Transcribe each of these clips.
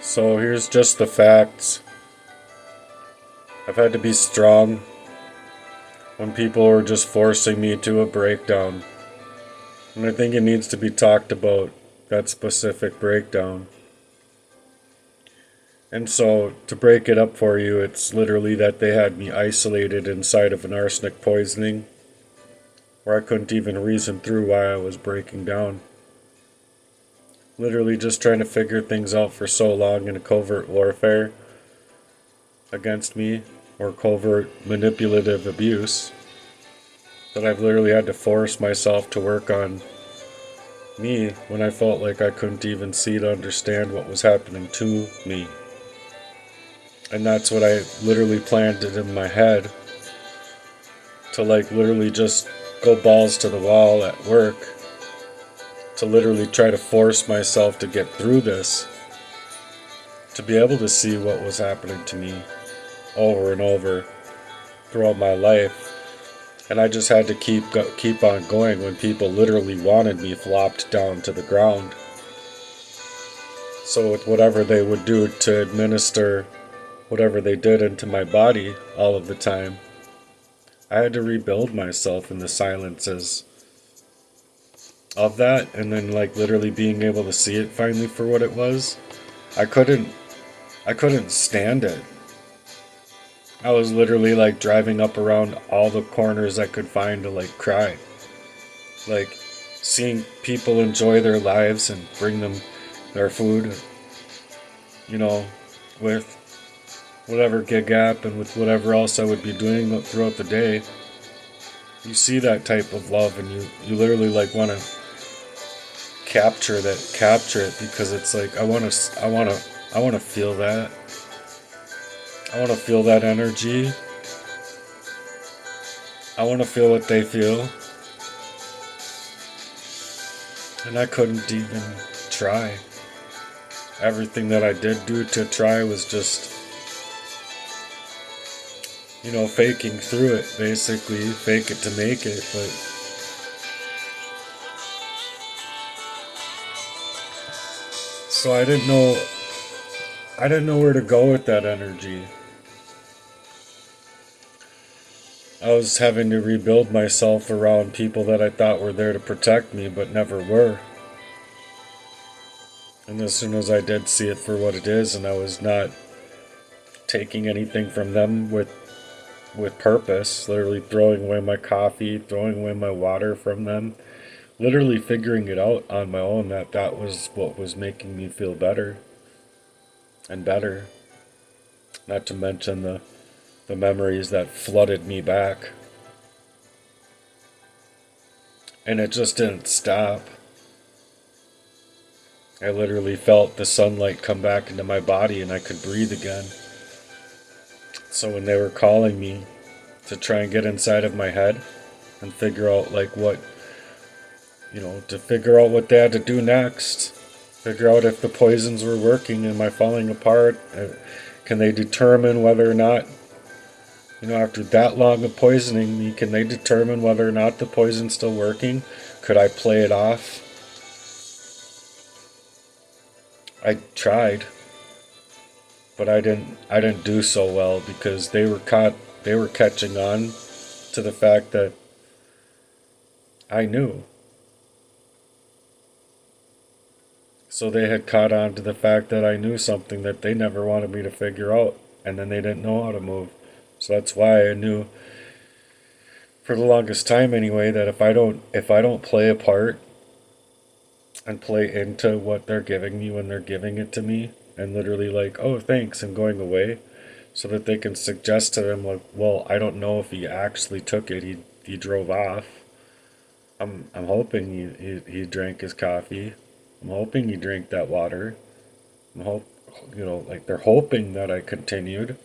So here's just the facts. I've had to be strong when people are just forcing me to a breakdown. And I think it needs to be talked about, that specific breakdown. And so, to break it up for you, it's literally that they had me isolated inside of an arsenic poisoning where I couldn't even reason through why I was breaking down. Literally just trying to figure things out for so long in a covert warfare against me, or covert manipulative abuse, that I've literally had to force myself to work on me when I felt like I couldn't even see to understand what was happening to me. And that's what I literally planted in my head, to like literally just go balls to the wall at work, to literally try to force myself to get through this, to be able to see what was happening to me over and over throughout my life. And I just had to keep on going when people literally wanted me flopped down to the ground. So with whatever they would do to administer whatever they did into my body all of the time, I had to rebuild myself in the silences of that, and then like literally being able to see it finally for what it was. I couldn't I couldn't stand it. I was literally like driving up around all the corners I could find to like cry. Like seeing people enjoy their lives and bring them their food, you know, with whatever gig app and with whatever else I would be doing throughout the day. You see that type of love, and you literally like want to capture it, because it's like I want to feel that. I want to feel that energy. I want to feel what they feel. And I couldn't even try. Everything that I did do to try was just, faking through it, basically. Fake it to make it. But so I didn't know where to go with that energy. I was having to rebuild myself around people that I thought were there to protect me but never were. And as soon as I did see it for what it is, and I was not taking anything from them with purpose, literally throwing away my coffee, throwing away my water from them, literally figuring it out on my own, that was what was making me feel better and better. Not to mention the memories that flooded me back. And it just didn't stop. I literally felt the sunlight come back into my body and I could breathe again. So when they were calling me to try and get inside of my head and figure out like what, to figure out what they had to do next, figure out if the poisons were working, am I falling apart, can they determine whether or not, after that long of poisoning me, can they determine whether or not the poison's still working? Could I play it off? I tried, but I didn't do so well, because they were catching on to the fact that I knew. So they had caught on to the fact that I knew something that they never wanted me to figure out, and then they didn't know how to move. So that's why I knew for the longest time anyway, that if I don't play a part and play into what they're giving me when they're giving it to me, and literally like, oh thanks, and going away, so that they can suggest to them like, well, I don't know if he actually took it. He drove off. I'm hoping he drank his coffee. I'm hoping he drank that water. I'm hope like they're hoping that I continued,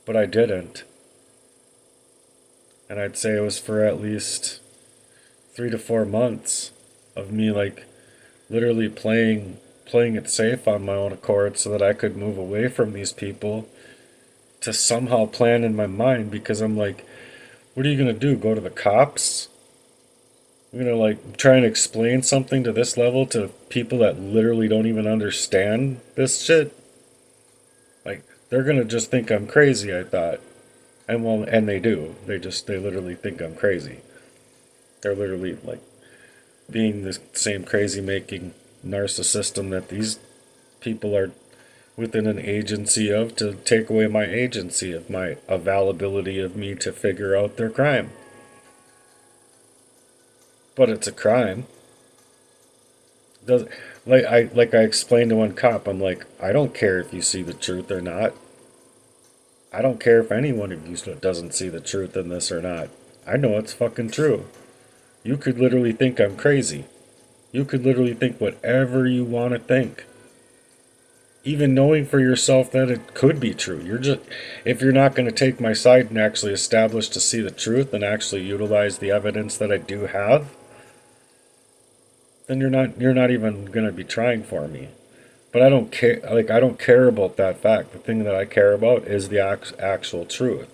but I didn't. And I'd say it was for at least 3 to 4 months of me like literally playing it safe on my own accord, so that I could move away from these people, to somehow plan in my mind, because I'm like, what are you gonna do? Go to the cops? like try and explain something to this level to people that literally don't even understand this shit. Like they're gonna just think I'm crazy, I thought. And they do. They literally think I'm crazy. They're literally like being the same crazy making narcissism that these people are within an agency of, to take away my agency of my availability of me to figure out their crime. But it's a crime. Does like I explained to one cop, I'm like, I don't care if you see the truth or not. I don't care if any one of you doesn't see the truth in this or not. I know it's fucking true. You could literally think I'm crazy. You could literally think whatever you want to think. Even knowing for yourself that it could be true. If you're not going to take my side and actually establish to see the truth and actually utilize the evidence that I do have, then you're not even going to be trying for me. But I don't care. Like, I don't care about that fact. The thing that I care about is the actual truth.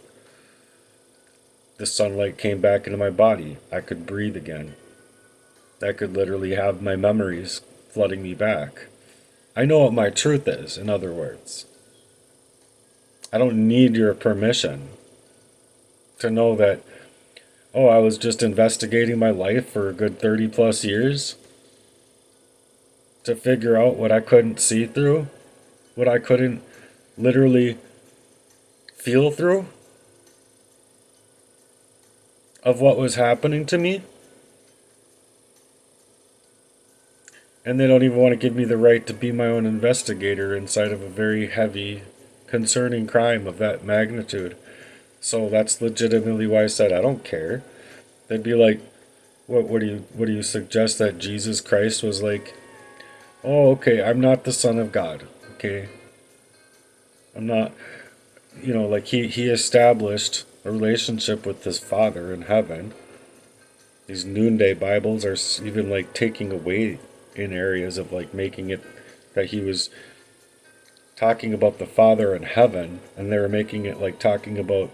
The sunlight came back into my body. I could breathe again. I could literally have my memories flooding me back. I know what my truth is, in other words. I don't need your permission to know that, oh, I was just investigating my life for a good 30 plus years to figure out what I couldn't see through, what I couldn't literally feel through of what was happening to me. And they don't even want to give me the right to be my own investigator inside of a very heavy, concerning crime of that magnitude. So that's legitimately why I said I don't care. They'd be like, what do you suggest that Jesus Christ was like, oh, okay, I'm not the Son of God. Okay. I'm not, like he established a relationship with his Father in heaven. These noonday Bibles are even like taking away in areas of like making it that he was talking about the Father in heaven, and they were making it like talking about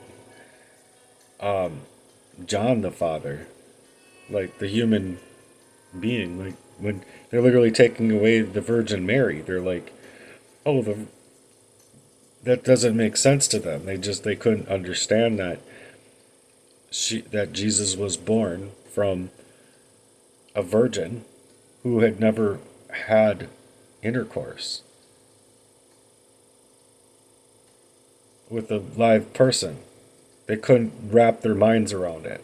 John the Father, like the human being. Like when they're literally taking away the Virgin Mary, they're like, oh, that doesn't make sense to them. They couldn't understand that Jesus was born from a virgin who had never had intercourse with a live person. They couldn't wrap their minds around it.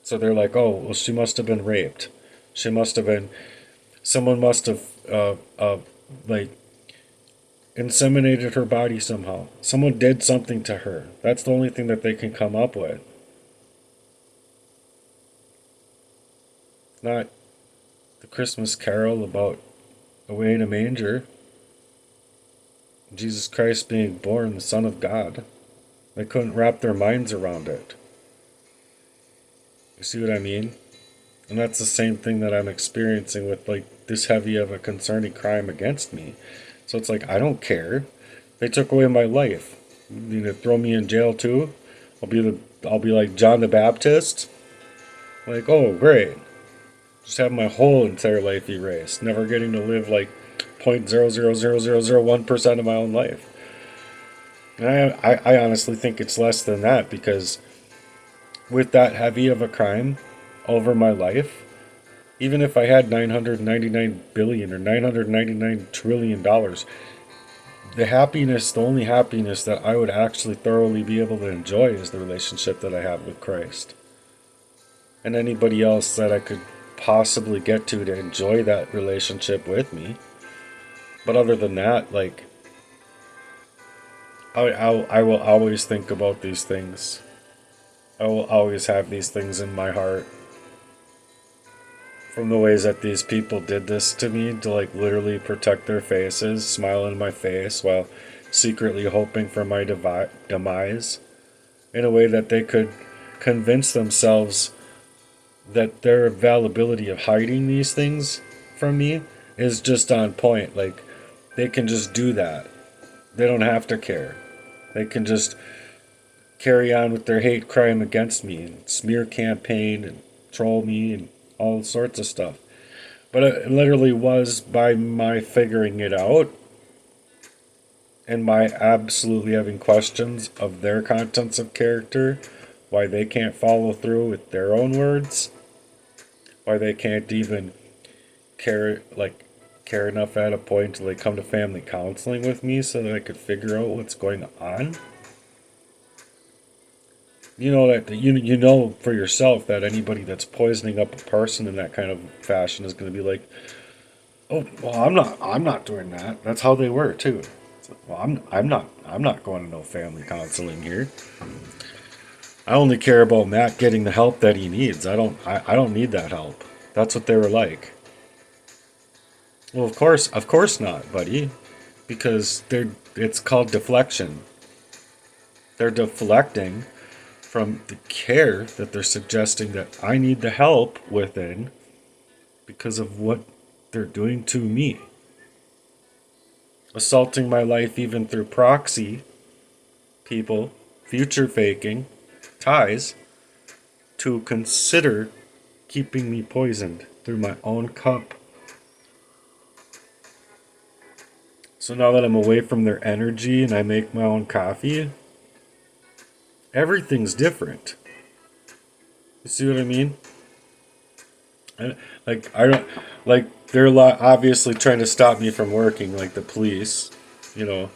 So they're like, oh, well, she must have been raped. She must have been, someone must have, like, inseminated her body somehow. Someone did something to her. That's the only thing that they can come up with. Not the Christmas carol about away in a manger, Jesus Christ being born, the Son of God. They couldn't wrap their minds around it. You see what I mean? And that's the same thing that I'm experiencing with like this heavy of a concerning crime against me. So it's like I don't care. They took away my life. You know, throw me in jail too. I'll be like John the Baptist. Like, oh great. Just have my whole entire life erased. Never getting to live like 0.0000001% of my own life. And I honestly think it's less than that, because with that heavy of a crime over my life, even if I had 999 billion or 999 trillion dollars, the only happiness that I would actually thoroughly be able to enjoy is the relationship that I have with Christ. And anybody else that I could possibly get to enjoy that relationship with me. But other than that, like, I will always think about these things. I will always have these things in my heart. From the ways that these people did this to me, to like literally protect their faces, smile in my face while secretly hoping for my demise, in a way that they could convince themselves that their availability of hiding these things from me is just on point. Like, they can just do that. They don't have to care. They can just carry on with their hate crime against me, and smear campaign, and troll me and all sorts of stuff. But it literally was by my figuring it out and my absolutely having questions of their contents of character, why they can't follow through with their own words, why they can't even care enough at a point till they come to family counseling with me so that I could figure out what's going on. You know that you know for yourself that anybody that's poisoning up a person in that kind of fashion is going to be like, oh, well, I'm not doing that. That's how they were too. It's like, well, I'm not going to no family counseling here. I only care about Matt getting the help that he needs. I don't need that help. That's what they were like. Well, of course not, buddy, because it's called deflection. They're deflecting from the care that they're suggesting that I need the help within because of what they're doing to me. Assaulting my life even through proxy people, future faking, ties, to consider keeping me poisoned through my own cup. So now that I'm away from their energy and I make my own coffee, everything's different. You see what I mean? I don't like they're obviously trying to stop me from working, like the police. You know,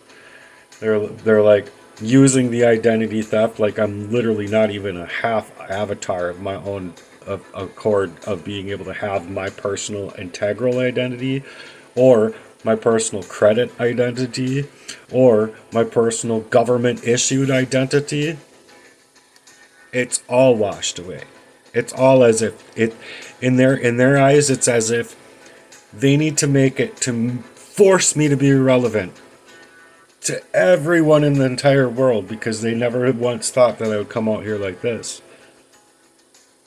they're like using the identity theft, like I'm literally not even a half avatar of my own of accord of being able to have my personal integral identity, or my personal credit identity, or my personal government issued identity. It's all washed away. It's all as if it in their eyes it's as if they need to make it to force me to be irrelevant to everyone in the entire world because they never once thought that I would come out here like this.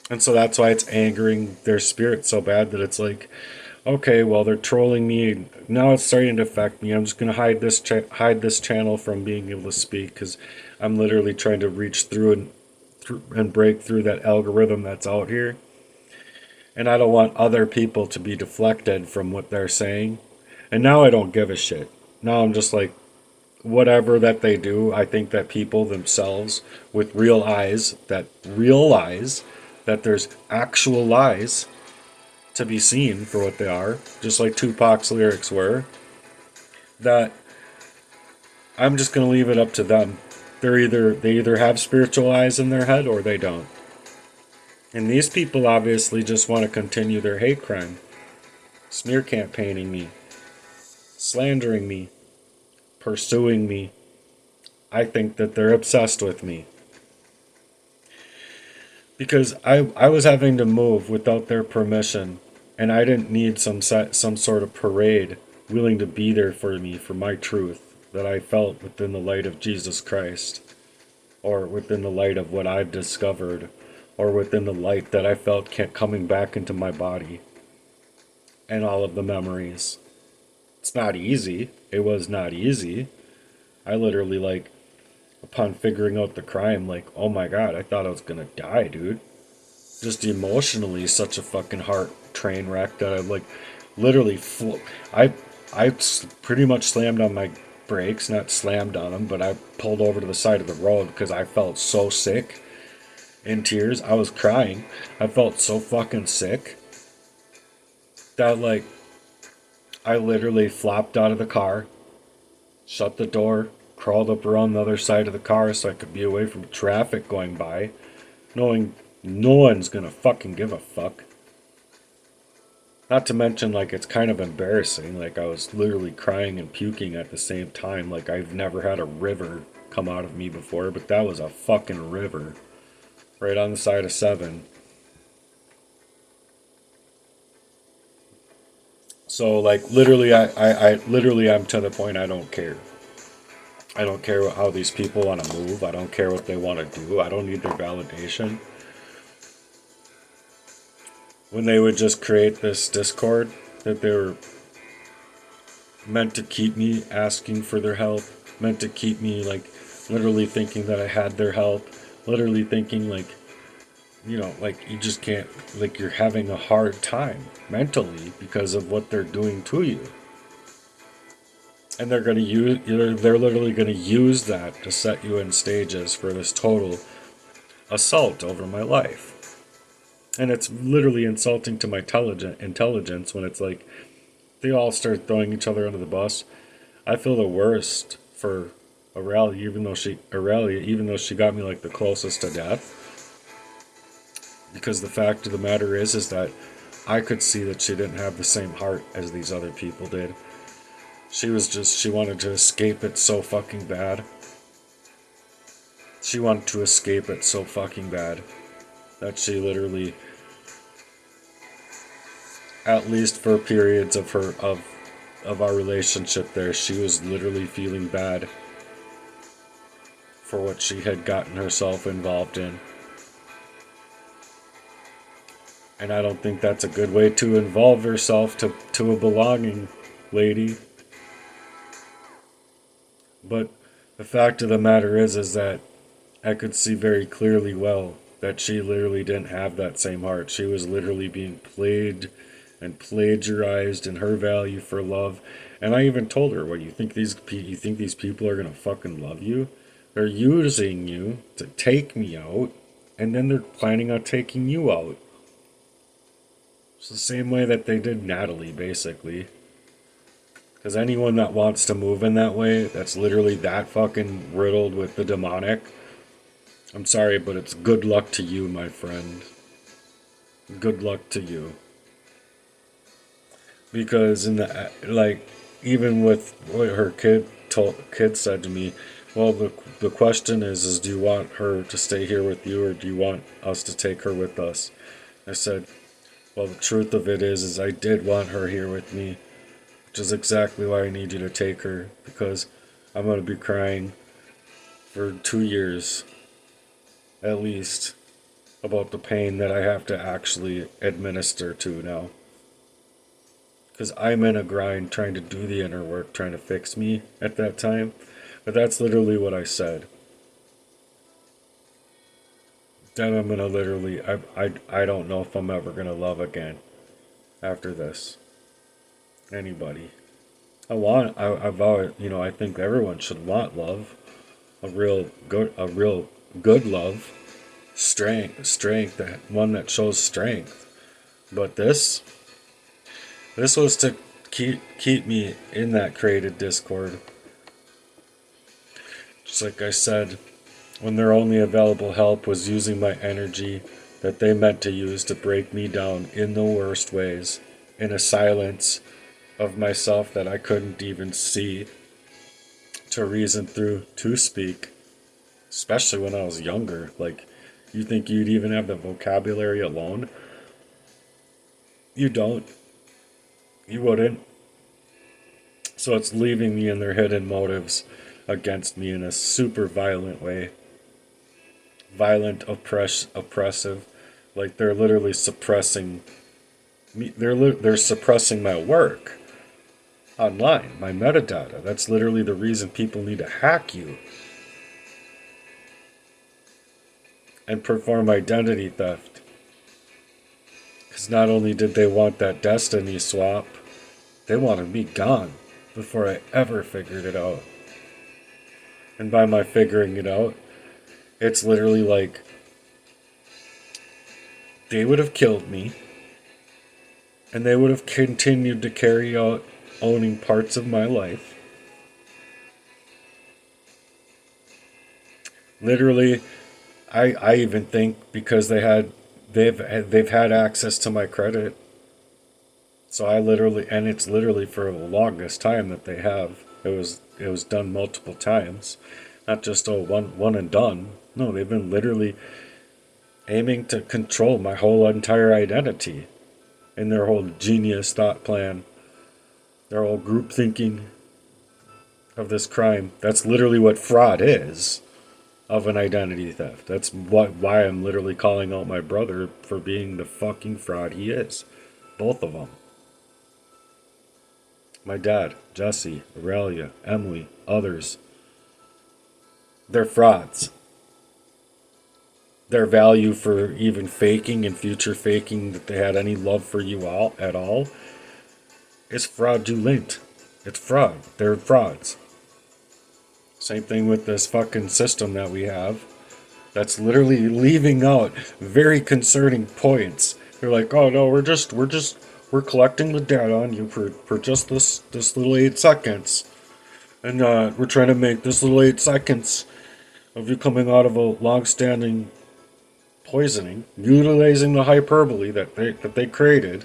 And so that's why it's angering their spirit so bad that it's like, okay, well they're trolling me. Now it's starting to affect me. I'm just gonna hide this channel from being able to speak because I'm literally trying to reach through and break through that algorithm that's out here. And I don't want other people to be deflected from what they're saying. And now I don't give a shit. Now I'm just like, whatever that they do, I think that people themselves with real eyes that realize that there's actual lies to be seen for what they are, just like Tupac's lyrics were, that I'm just going to leave it up to them. They either have spiritual eyes in their head or they don't. And these people obviously just want to continue their hate crime, smear campaigning me, slandering me, pursuing me. I think that they're obsessed with me. Because I was having to move without their permission, and I didn't need some sort of parade willing to be there for me for my truth that I felt within the light of Jesus Christ, or within the light of what I've discovered, or within the light that I felt coming back into my body, and all of the memories. It's not easy. It was not easy. I literally, like, upon figuring out the crime, like, oh my god, I thought I was gonna die, dude. Just emotionally, such a fucking heart train wreck that I, like, literally, pretty much slammed on my brakes, not slammed on them, but I pulled over to the side of the road because I felt so sick, in tears. I was crying. I felt so fucking sick that, like, I literally flopped out of the car, shut the door, crawled up around the other side of the car so I could be away from traffic going by, knowing no one's gonna fucking give a fuck. Not to mention, like, it's kind of embarrassing. Like, I was literally crying and puking at the same time. Like, I've never had a river come out of me before, but that was a fucking river. Right on the side of 7. So, like, literally, literally, I'm to the point I don't care. I don't care how these people want to move. I don't care what they want to do. I don't need their validation. When they would just create this discord that they were meant to keep me asking for their help, meant to keep me, like, literally thinking that I had their help, literally thinking, like, like you just can't, like you're having a hard time mentally because of what they're doing to you. And they're literally gonna use that to set you in stages for this total assault over my life. And it's literally insulting to my intelligence when it's like they all start throwing each other under the bus. I feel the worst for Aurelia, even though she got me like the closest to death. Because the fact of the matter is that I could see that she didn't have the same heart as these other people did. She wanted to escape it so fucking bad. She wanted to escape it so fucking bad that she literally, at least for periods of our relationship there, she was literally feeling bad for what she had gotten herself involved in. And I don't think that's a good way to involve yourself to a belonging, lady. But the fact of the matter is that I could see very clearly well that she literally didn't have that same heart. She was literally being played and plagiarized in her value for love. And I even told her, "What, you think these people are gonna fucking love you? They're using you to take me out, and then they're planning on taking you out." It's the same way that they did Natalie, basically. Because anyone that wants to move in that way, that's literally that fucking riddled with the demonic. I'm sorry, but it's good luck to you, my friend. Good luck to you. Because even with what her kid said to me, well, the question is do you want her to stay here with you, or do you want us to take her with us? I said, well, the truth of it is I did want her here with me, which is exactly why I need you to take her, because I'm going to be crying for 2 years, at least, about the pain that I have to actually administer to now. Because I'm in a grind trying to do the inner work, trying to fix me at that time. But that's literally what I said. Then I'm gonna literally, I don't know if I'm ever gonna love again after this. Anybody. I've always, I think everyone should want love. A real good love. Strength, that one that shows strength. But this was to keep me in that created discord. Just like I said, when their only available help was using my energy that they meant to use to break me down in the worst ways, in a silence of myself that I couldn't even see, to reason through, to speak, especially when I was younger. Like, you think you'd even have the vocabulary alone? You don't. You wouldn't. So it's leaving me in their hidden motives against me in a super violent way. Violent, oppressive. Like they're literally suppressing me. They're suppressing my work online, my metadata. That's literally the reason people need to hack you and perform identity theft. Because not only did they want that destiny swap, they wanted me gone before I ever figured it out. And by my figuring it out, it's literally like they would have killed me and they would have continued to carry out owning parts of my life. Literally, I even think because they've had access to my credit. So I literally, and it's literally for the longest time that they have. It was done multiple times, not just one and done. No, they've been literally aiming to control my whole entire identity in their whole genius thought plan, their whole group thinking of this crime. That's literally what fraud is, of an identity theft. That's why I'm literally calling out my brother for being the fucking fraud he is. Both of them. My dad, Jesse, Aurelia, Emily, others. They're frauds. their value for even faking and future faking that they had any love for you all at all is fraudulent. It's fraud. They're frauds. Same thing with this fucking system that we have that's literally leaving out very concerning points. They're like, oh no, we're collecting the data on you for just this little 8 seconds. And we're trying to make this little 8 seconds of you coming out of a long-standing poisoning, utilizing the hyperbole that they created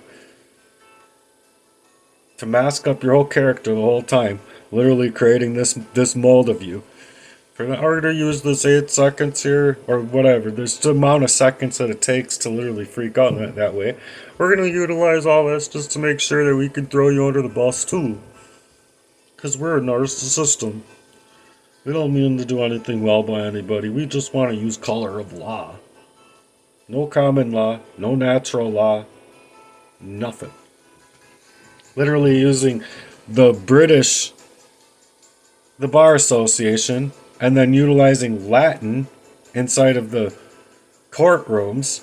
to mask up your whole character the whole time, literally creating this mold of you. For the order to use this 8 seconds here, or whatever, there's the amount of seconds that it takes to literally freak out that way. We're going to utilize all this just to make sure that we can throw you under the bus too. Because we're a narcissist. We don't mean to do anything well by anybody. We just want to use color of law. No common law, no natural law, nothing. Literally using the Bar Association, and then utilizing Latin inside of the courtrooms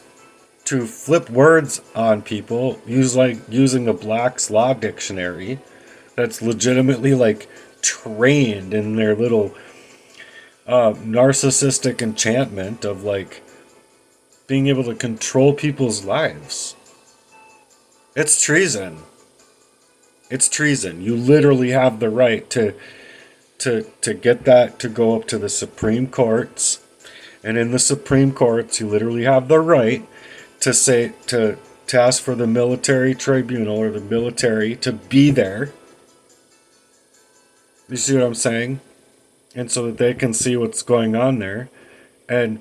to flip words on people, using the Black's Law Dictionary that's legitimately like trained in their little narcissistic enchantment of like being able to control people's lives. It's treason. It's treason. You literally have the right to get that to go up to the Supreme Courts, and in the Supreme Courts you literally have the right to say to ask for the military tribunal or the military to be there. You see what I'm saying? And so that they can see what's going on there. And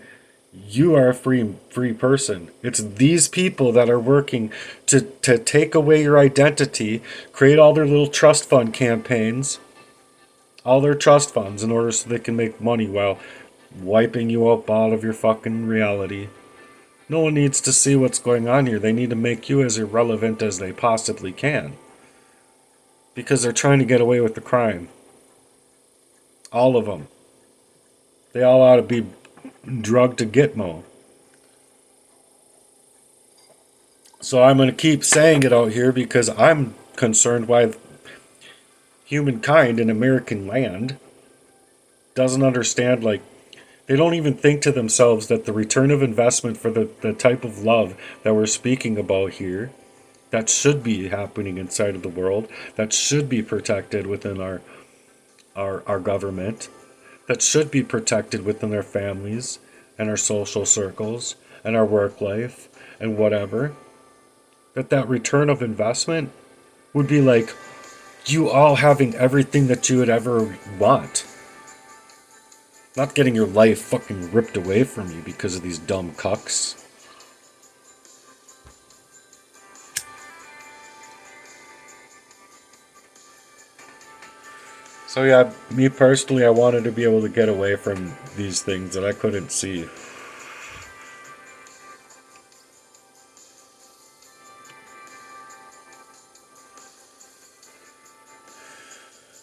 you are a free person. It's these people that are working to take away your identity, create all their little trust fund campaigns, all their trust funds in order so they can make money while wiping you up out of your fucking reality. No one needs to see what's going on here. They need to make you as irrelevant as they possibly can. Because they're trying to get away with the crime. All of them. They all ought to be drugged to Gitmo. So I'm going to keep saying it out here because I'm concerned why humankind in American land doesn't understand, like, they don't even think to themselves that the return of investment for the type of love that we're speaking about here, that should be happening inside of the world, that should be protected within our government, that should be protected within our families and our social circles and our work life and whatever, that return of investment would be like you all having everything that you would ever want. Not getting your life fucking ripped away from you because of these dumb cucks. So yeah, me personally, I wanted to be able to get away from these things that I couldn't see.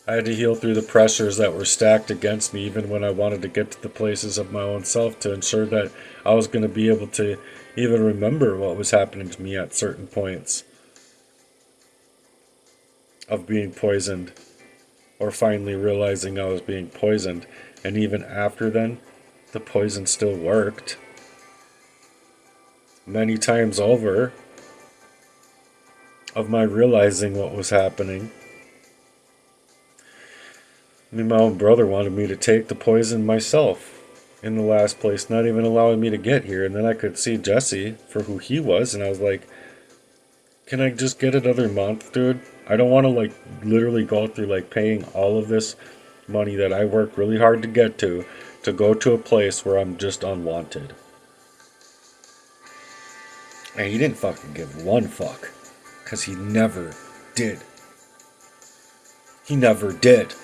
I had to heal through the pressures that were stacked against me even when I wanted to get to the places of my own self to ensure that I was going to be able to even remember what was happening to me at certain points of being poisoned, or finally realizing I was being poisoned. And even after then, the poison still worked. Many times over, of my realizing what was happening. I mean, my own brother wanted me to take the poison myself in the last place, not even allowing me to get here. And then I could see Jesse for who he was, and I was like, can I just get another month, dude? I don't want to, like, literally go through, like, paying all of this money that I worked really hard to get to go to a place where I'm just unwanted. And he didn't fucking give one fuck. Because he never did. He never did.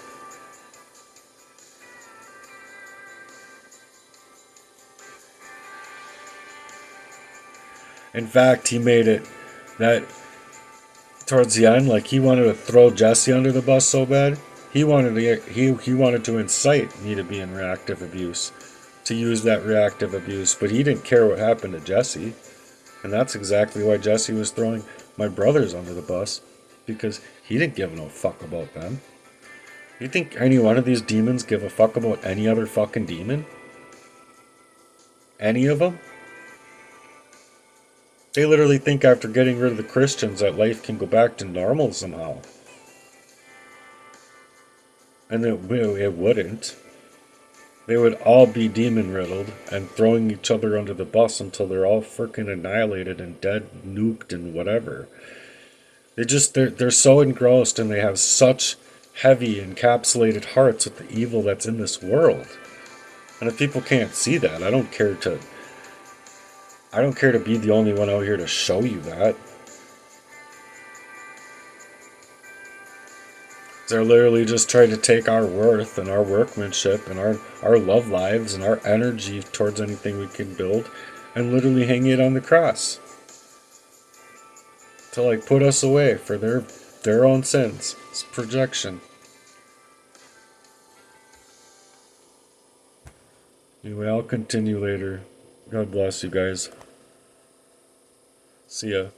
In fact, he made it that towards the end, like, he wanted to throw Jesse under the bus so bad. He wanted to incite me to be in reactive abuse. to use that reactive abuse, but he didn't care what happened to Jesse. And that's exactly why Jesse was throwing my brothers under the bus, because he didn't give no fuck about them. You think any one of these demons give a fuck about any other fucking demon? Any of them? They literally think after getting rid of the Christians that life can go back to normal somehow. And it wouldn't. They would all be demon riddled and throwing each other under the bus until they're all freaking annihilated and dead, nuked, and whatever. They're so engrossed and they have such heavy encapsulated hearts with the evil that's in this world. And if people can't see that, I don't care to be the only one out here to show you that. They're literally just trying to take our worth and our workmanship and our love lives and our energy towards anything we can build and literally hang it on the cross. To like put us away for their own sins. It's projection. Anyway, I'll continue later. God bless you guys. See ya.